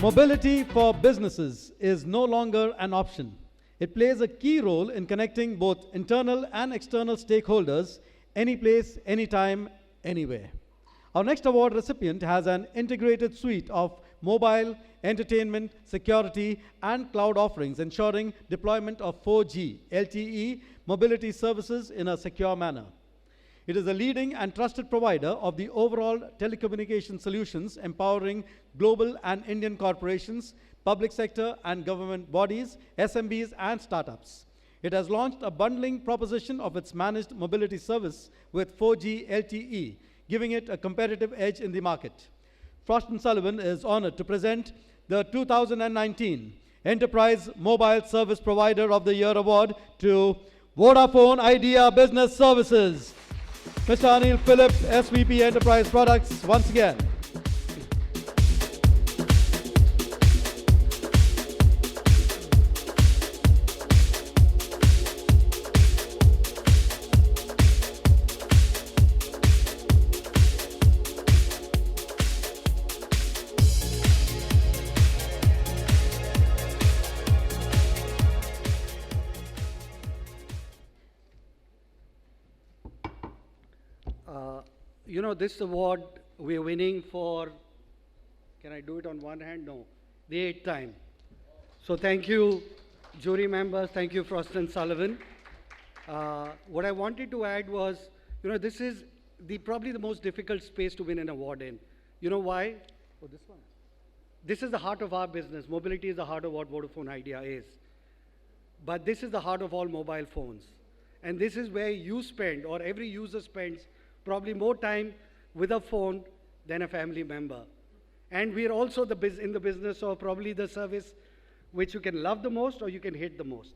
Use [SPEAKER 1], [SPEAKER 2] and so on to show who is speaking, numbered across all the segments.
[SPEAKER 1] Mobility for businesses is no longer an option. It plays a key role in connecting both internal and external stakeholders, any place, anytime, anywhere. Our next award recipient has an integrated suite of mobile, entertainment, security, and cloud offerings, ensuring deployment of 4G LTE mobility services in a secure manner. It is a leading and trusted provider of the overall telecommunication solutions, empowering global and Indian corporations, public sector and government bodies, SMBs, and startups. It has launched a bundling proposition of its managed mobility service with 4G LTE, giving it a competitive edge in the market. Frost & Sullivan is honored to present the 2019 Enterprise Mobile Service Provider of the Year Award to Vodafone Idea Business Services. Mr. Anil Philip, SVP Enterprise Products, once again.
[SPEAKER 2] You know, this award we're winning for, can I do it on one hand? No, the 8th time. So thank you, jury members. Thank you, Frost & Sullivan. What I wanted to add was, you know, this is probably the most difficult space to win an award in. You know why? Oh, this one. This is the heart of our business. Mobility is the heart of what Vodafone Idea is. But this is the heart of all mobile phones. And this is where you spend, or every user spends, probably more time with a phone than a family member. And we're also in the business of probably the service which you can love the most or you can hate the most.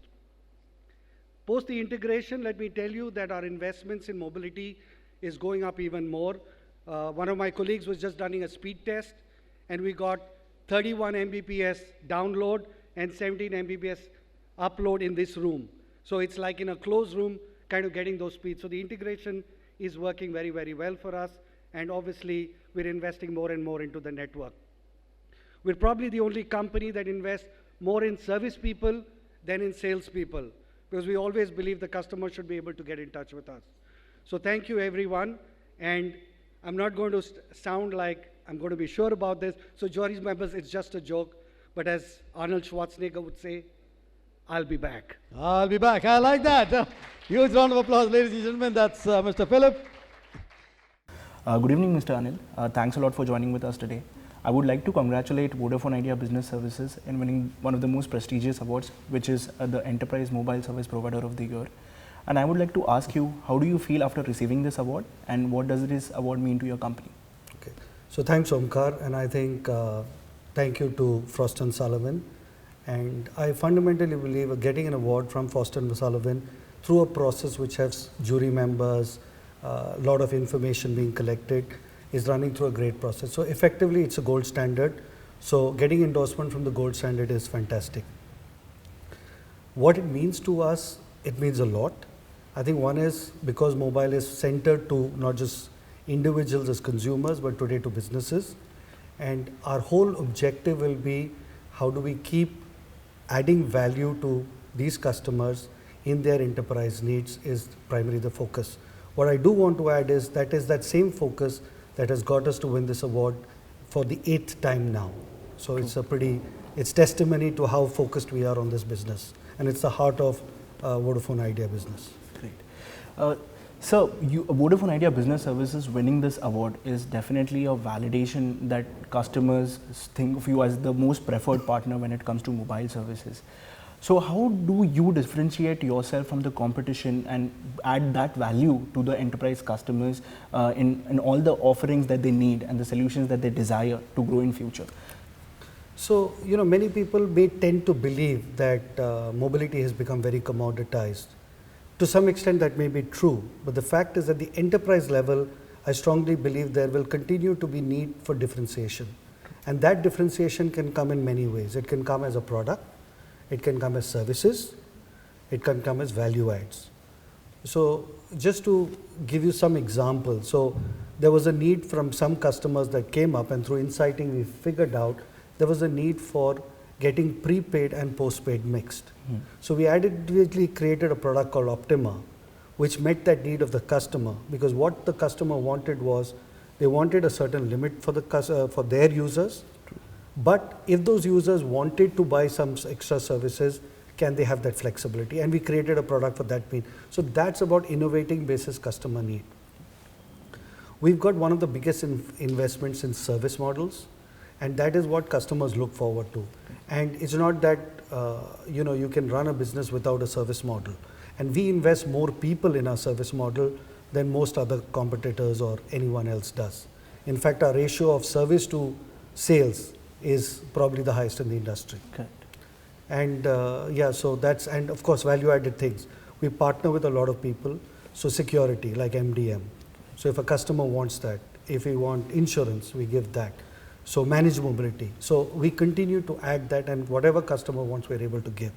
[SPEAKER 2] Post the integration, let me tell you that our investments in mobility is going up even more. One of my colleagues was just running a speed test, and we got 31 Mbps download and 17 Mbps upload in this room. So it's like in a closed room, kind of getting those speeds. So the integration is working very, very well for us, and obviously we're investing more and more into the network. We're probably the only company that invests more in service people than in sales people, because we always believe the customer should be able to get in touch with us. So thank you, everyone, and I'm not going to sound like I'm going to be sure about this, so jury members, it's just a joke, but as Arnold Schwarzenegger would say, I'll be back.
[SPEAKER 1] I'll be back. I like that. Huge round of applause, ladies and gentlemen. That's Mr. Philip.
[SPEAKER 3] Good evening, Mr. Anil. Thanks a lot for joining with us today. I would like to congratulate Vodafone Idea Business Services in winning one of the most prestigious awards, which is the Enterprise Mobile Service Provider of the Year. And I would like to ask you, how do you feel after receiving this award, and what does this award mean to your company?
[SPEAKER 4] Okay. So thanks, Omkar, and I think thank you to Frost & Sullivan. And I fundamentally believe getting an award from Frost & Sullivan through a process which has jury members, a lot of information being collected, is running through a great process. So effectively, it's a gold standard. So getting endorsement from the gold standard is fantastic. What it means to us, it means a lot. I think one is because mobile is centered to not just individuals as consumers, but today to businesses. And our whole objective will be, how do we keep adding value to these customers in their enterprise needs is primarily the focus. What I do want to add is that same focus that has got us to win this award for the 8th time now. So it's testimony to how focused we are on this business. And it's the heart of Vodafone Idea business.
[SPEAKER 3] Great. So Vodafone Idea Business Services winning this award is definitely a validation that customers think of you as the most preferred partner when it comes to mobile services. So how do you differentiate yourself from the competition and add that value to the enterprise customers in all the offerings that they need and the solutions that they desire to grow in future?
[SPEAKER 4] So, you know, many people may tend to believe that mobility has become very commoditized. To some extent that may be true, but the fact is at the enterprise level, I strongly believe there will continue to be need for differentiation. And that differentiation can come in many ways. It can come as a product, it can come as services, it can come as value adds. So just to give you some examples, so there was a need from some customers that came up, and through insighting we figured out there was a need for getting prepaid and postpaid mixed. So we immediately created a product called Optima, which met that need of the customer, because what the customer wanted was, they wanted a certain limit for for their users, but if those users wanted to buy some extra services, can they have that flexibility? And we created a product for that need. So that's about innovating basis customer need. We've got one of the biggest investments in service models, and that is what customers look forward to. And it's not that you can run a business without a service model. And we invest more people in our service model than most other competitors or anyone else does. In fact, our ratio of service to sales is probably the highest in the industry.
[SPEAKER 3] Correct.
[SPEAKER 4] And so that's, and of course, value added things. We partner with a lot of people. So security, like MDM. So if a customer wants that, if we want insurance, we give that. So managed mobility. So we continue to add that, and whatever customer wants, we're able to give.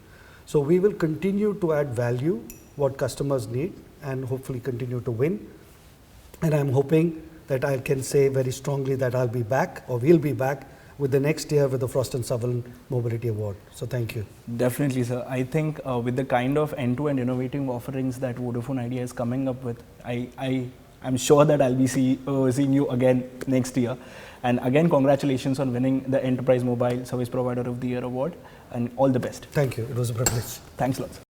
[SPEAKER 4] So we will continue to add value, what customers need, and hopefully continue to win. And I'm hoping that I can say very strongly that I'll be back, or we'll be back with the next year with the Frost & Sullivan Mobility Award. So thank you.
[SPEAKER 3] Definitely, sir. I think with the kind of end-to-end innovative offerings that Vodafone Idea is coming up with, I'm sure that I'll be seeing you again next year. And again, congratulations on winning the Enterprise Mobile Service Provider of the Year award, and all the best.
[SPEAKER 4] Thank you. It was a privilege.
[SPEAKER 3] Thanks a lot, sir.